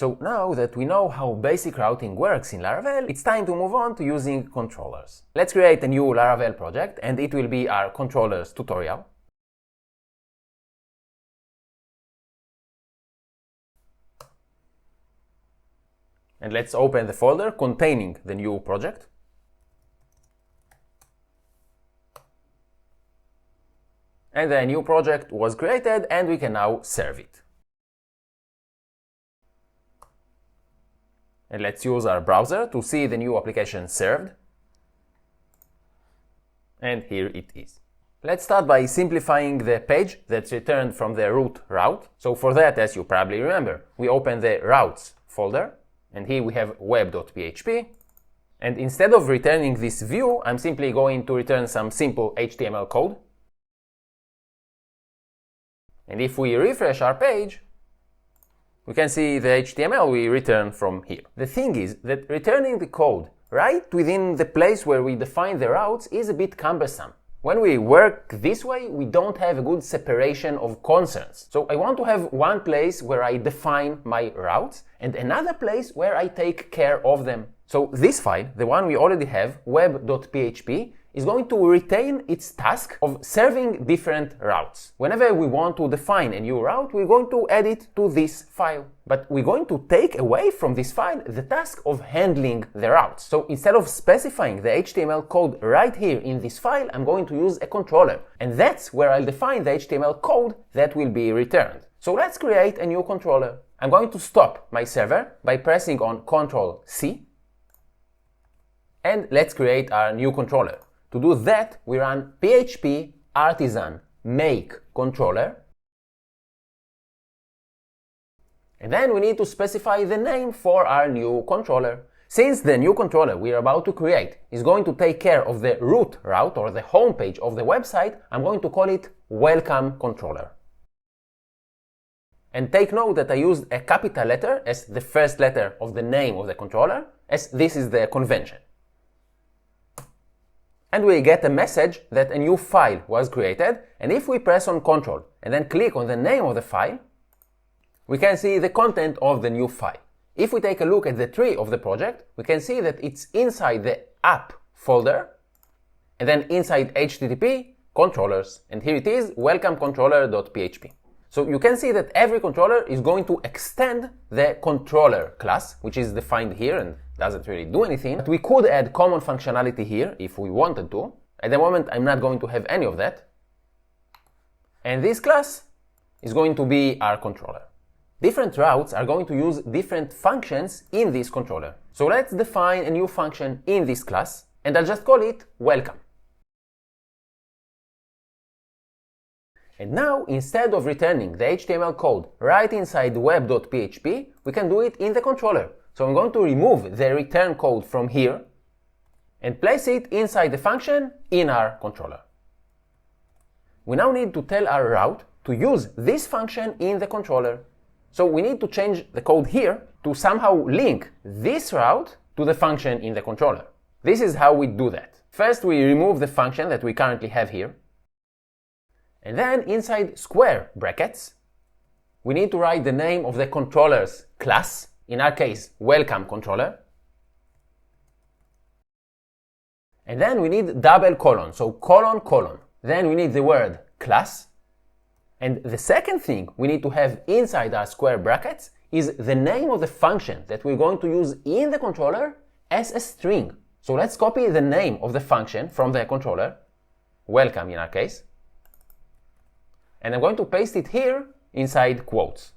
So now that we know how basic routing works in Laravel, it's time to move on to using controllers. Let's create a new Laravel project, and it will be our controllers tutorial. And let's open the folder containing the new project. And the new project was created, and we can now serve it. And let's use our browser to see the new application served. And here it is. Let's start by simplifying the page that's returned from the root route. So for that, as you probably remember, we open the routes folder, and here we have web.php. And instead of returning this view, I'm simply going to return some simple HTML code. And if we refresh our page, we can see the HTML we return from here. The thing is that returning the code right within the place where we define the routes is a bit cumbersome. When we work this way, we don't have a good separation of concerns. So I want to have one place where I define my routes and another place where I take care of them. So this file, the one we already have, web.php, is going to retain its task of serving different routes. Whenever we want to define a new route, we're going to add it to this file. But we're going to take away from this file the task of handling the routes. So instead of specifying the HTML code right here in this file, I'm going to use a controller. And that's where I'll define the HTML code that will be returned. So let's create a new controller. I'm going to stop my server by pressing on Ctrl+C. And let's create our new controller. To do that, we run php artisan make controller. And then we need to specify the name for our new controller. Since the new controller we're about to create is going to take care of the root route or the home page of the website, I'm going to call it welcome controller. And take note that I used a capital letter as the first letter of the name of the controller, as this is the convention. And we get a message that a new file was created, and if we press on Ctrl and then click on the name of the file, we can see the content of the new file. If we take a look at the tree of the project, we can see that it's inside the app folder, and then inside HTTP, controllers, and here it is, welcomecontroller.php. So you can see that every controller is going to extend the controller class, which is defined here and doesn't really do anything. But we could add common functionality here if we wanted to. At the moment, I'm not going to have any of that. And this class is going to be our controller. Different routes are going to use different functions in this controller. So let's define a new function in this class, and I'll just call it welcome. And now, instead of returning the HTML code right inside web.php, we can do it in the controller. So I'm going to remove the return code from here and place it inside the function in our controller. We now need to tell our route to use this function in the controller. So we need to change the code here to somehow link this route to the function in the controller. This is how we do that. First, we remove the function that we currently have here. And then inside square brackets, we need to write the name of the controller's class, in our case, welcome controller. And then we need double colon, so colon, colon. Then we need the word class. And the second thing we need to have inside our square brackets is the name of the function that we're going to use in the controller as a string. So let's copy the name of the function from the controller, welcome in our case. And I'm going to paste it here inside quotes.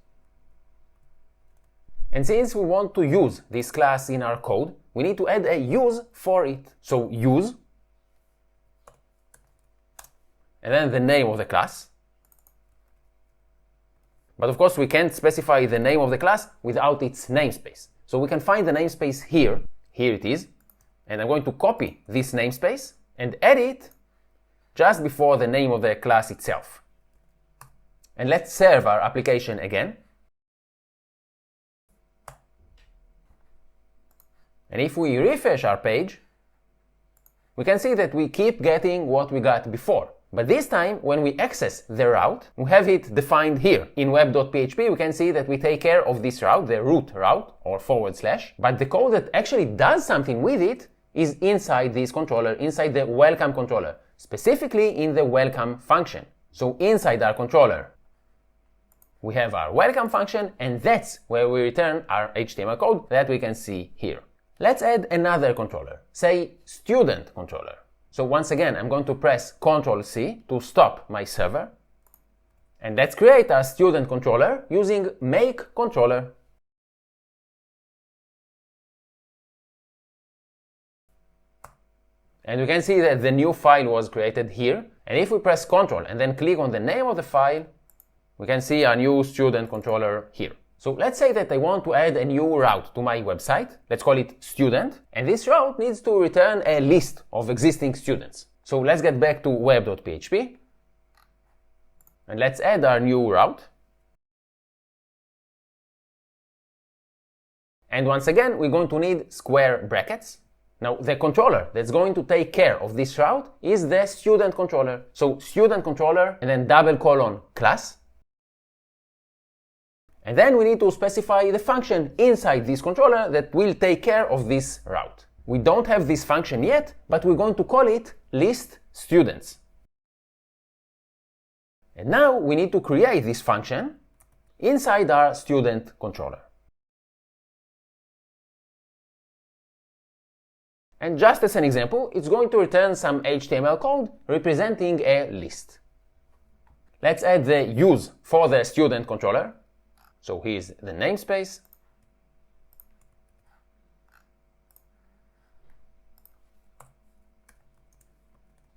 And since we want to use this class in our code, we need to add a use for it. So use, and then the name of the class. But of course, we can't specify the name of the class without its namespace. So we can find the namespace here. Here it is. And I'm going to copy this namespace and add it just before the name of the class itself. And let's serve our application again. And if we refresh our page, we can see that we keep getting what we got before. But this time, when we access the route, we have it defined here. In web.php, we can see that we take care of this route, the root route, or /, but the code that actually does something with it is inside this controller, inside the welcome controller, specifically in the welcome function. So inside our controller, we have our welcome function, and that's where we return our HTML code that we can see here. Let's add another controller, say student controller. So once again, I'm going to press Ctrl+C to stop my server. And let's create our student controller using make controller. And we can see that the new file was created here. And if we press Ctrl and then click on the name of the file, we can see our new student controller here. So let's say that I want to add a new route to my website. Let's call it student. And this route needs to return a list of existing students. So let's get back to web.php. And let's add our new route. And once again, we're going to need square brackets. Now, the controller that's going to take care of this route is the student controller. So student controller and then ; class. And then we need to specify the function inside this controller that will take care of this route. We don't have this function yet, but we're going to call it list students. And now we need to create this function inside our student controller. And just as an example, it's going to return some HTML code representing a list. Let's add the use for the student controller. So here's the namespace.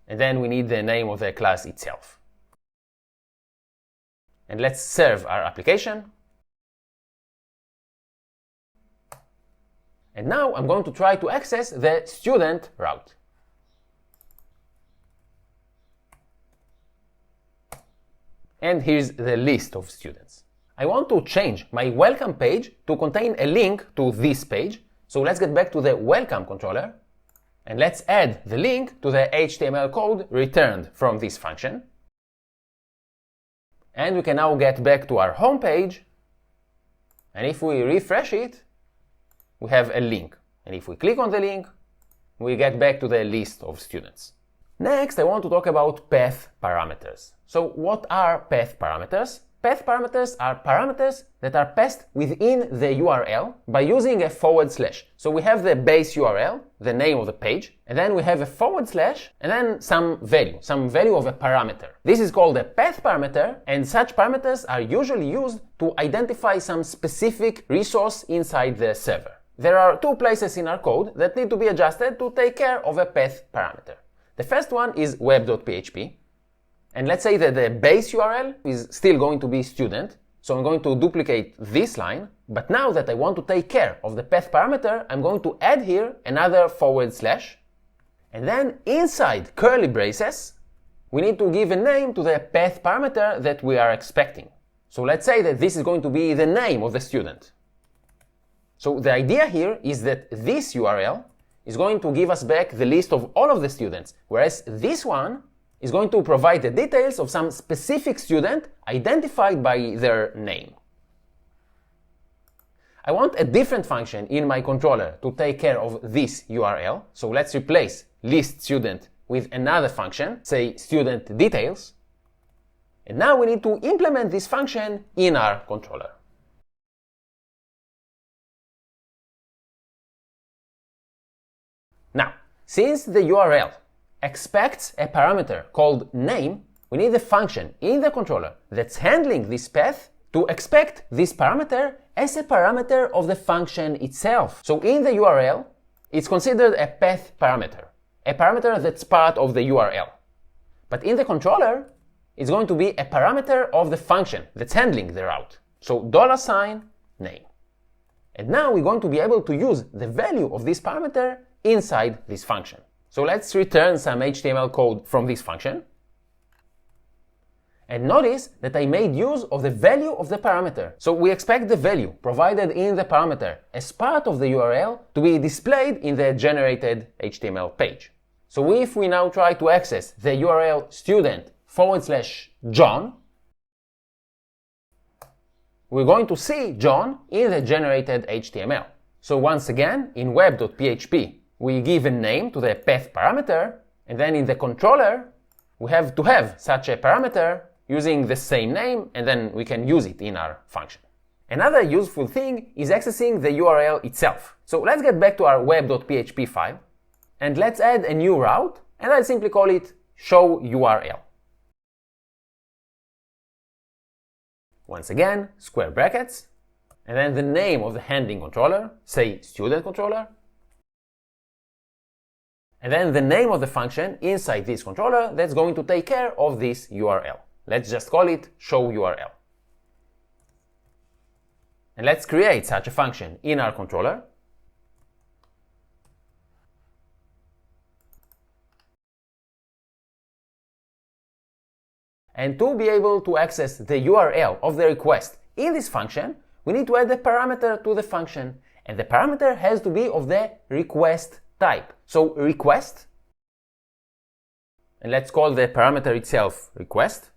And then we need the name of the class itself. And let's serve our application. And now I'm going to try to access the student route. And here's the list of students. I want to change my welcome page to contain a link to this page. So let's get back to the welcome controller. And let's add the link to the HTML code returned from this function. And we can now get back to our home page. And if we refresh it, we have a link. And if we click on the link, we get back to the list of students. Next, I want to talk about path parameters. So what are path parameters? Path parameters are parameters that are passed within the URL by using a /. So we have the base URL, the name of the page, and then we have a /, and then some value of a parameter. This is called a path parameter, and such parameters are usually used to identify some specific resource inside the server. There are two places in our code that need to be adjusted to take care of a path parameter. The first one is web.php. And let's say that the base URL is still going to be student. So I'm going to duplicate this line. But now that I want to take care of the path parameter, I'm going to add here another /. And then inside curly braces, we need to give a name to the path parameter that we are expecting. So let's say that this is going to be the name of the student. So the idea here is that this URL is going to give us back the list of all of the students, whereas this one is going to provide the details of some specific student identified by their name. I want a different function in my controller to take care of this URL. So let's replace list student with another function, say student details. And now we need to implement this function in our controller. Now, since the URL expects a parameter called name, we need a function in the controller that's handling this path to expect this parameter as a parameter of the function itself. So in the URL, it's considered a path parameter, a parameter that's part of the URL. But in the controller, it's going to be a parameter of the function that's handling the route. So $name. And now we're going to be able to use the value of this parameter inside this function. So let's return some HTML code from this function. And notice that I made use of the value of the parameter. So we expect the value provided in the parameter as part of the URL to be displayed in the generated HTML page. So if we now try to access the URL student/John, we're going to see John in the generated HTML. So once again, in web.php, we give a name to the path parameter, and then in the controller, we have to have such a parameter using the same name, and then we can use it in our function. Another useful thing is accessing the URL itself. So let's get back to our web.php file, and let's add a new route, and I'll simply call it show URL. Once again, square brackets, and then the name of the handling controller, say student controller, and then the name of the function inside this controller that's going to take care of this URL. Let's just call it show URL. And let's create such a function in our controller. And to be able to access the URL of the request in this function, we need to add a parameter to the function, and the parameter has to be of the request type. So request, and let's call the parameter itself request.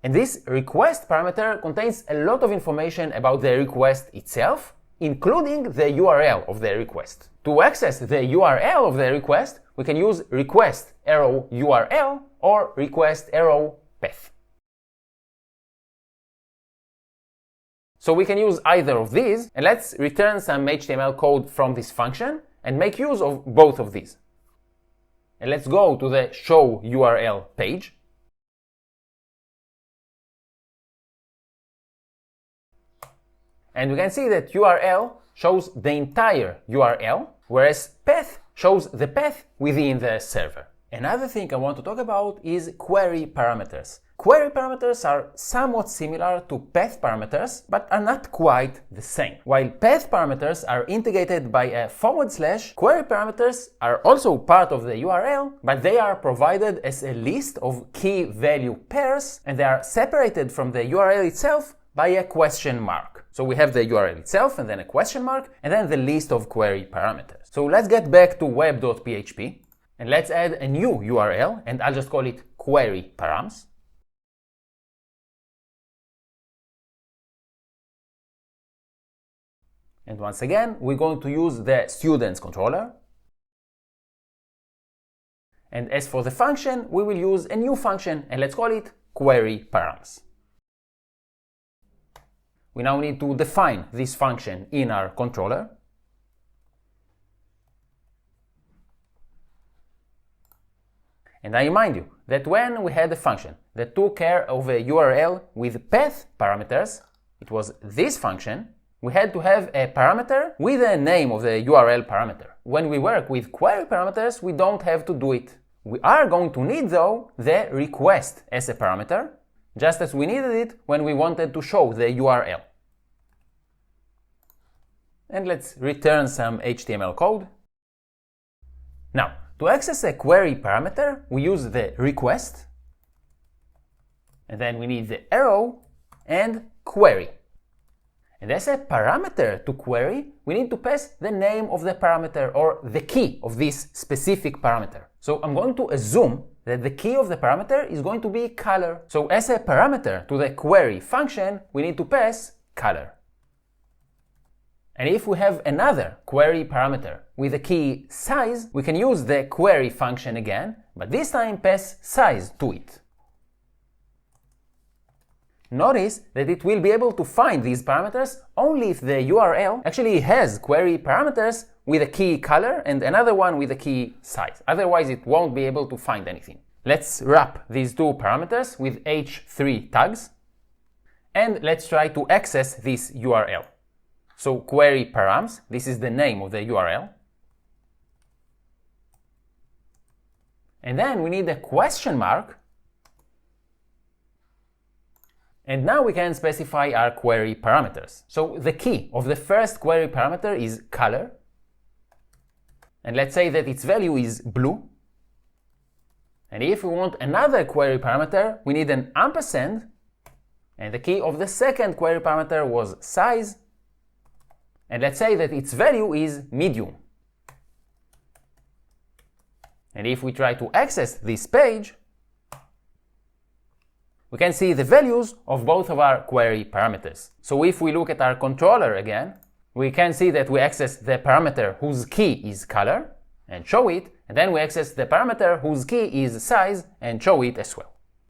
And this request parameter contains a lot of information about the request itself, including the URL of the request. To access the URL of the request, we can use request arrow URL or request arrow path. So we can use either of these, and let's return some HTML code from this function and make use of both of these. And let's go to the show URL page. And we can see that URL shows the entire URL, whereas path shows the path within the server. Another thing I want to talk about is query parameters. Query parameters are somewhat similar to path parameters, but are not quite the same. While path parameters are integrated by a /, query parameters are also part of the URL, but they are provided as a list of key value pairs, and they are separated from the URL itself by a question mark. So we have the URL itself, and then a question mark, and then the list of query parameters. So let's get back to web.php, and let's add a new URL, and I'll just call it query params. And once again, we're going to use the students controller. And as for the function, we will use a new function, and let's call it query params. We now need to define this function in our controller. And I remind you that when we had a function that took care of a URL with path parameters, it was this function. We had to have a parameter with the name of the URL parameter. When we work with query parameters, we don't have to do it. We are going to need, though, the request as a parameter, just as we needed it when we wanted to show the URL. And let's return some HTML code. Now, to access a query parameter, we use the request, and then we need the arrow and query. And as a parameter to query, we need to pass the name of the parameter or the key of this specific parameter. So I'm going to assume that the key of the parameter is going to be color. So as a parameter to the query function, we need to pass color. And if we have another query parameter with the key size, we can use the query function again, but this time pass size to it. Notice that it will be able to find these parameters only if the URL actually has query parameters with a key color and another one with a key size. Otherwise, it won't be able to find anything. Let's wrap these two parameters with h3 tags, and let's try to access this URL. So query params, this is the name of the URL. And then we need a question mark. And now we can specify our query parameters. So the key of the first query parameter is color. And let's say that its value is blue. And if we want another query parameter, we need an ampersand. And the key of the second query parameter was size. And let's say that its value is medium. And if we try to access this page, we can see the values of both of our query parameters. So if we look at our controller again, we can see that we access the parameter whose key is color and show it, and then we access the parameter whose key is size and show it as well.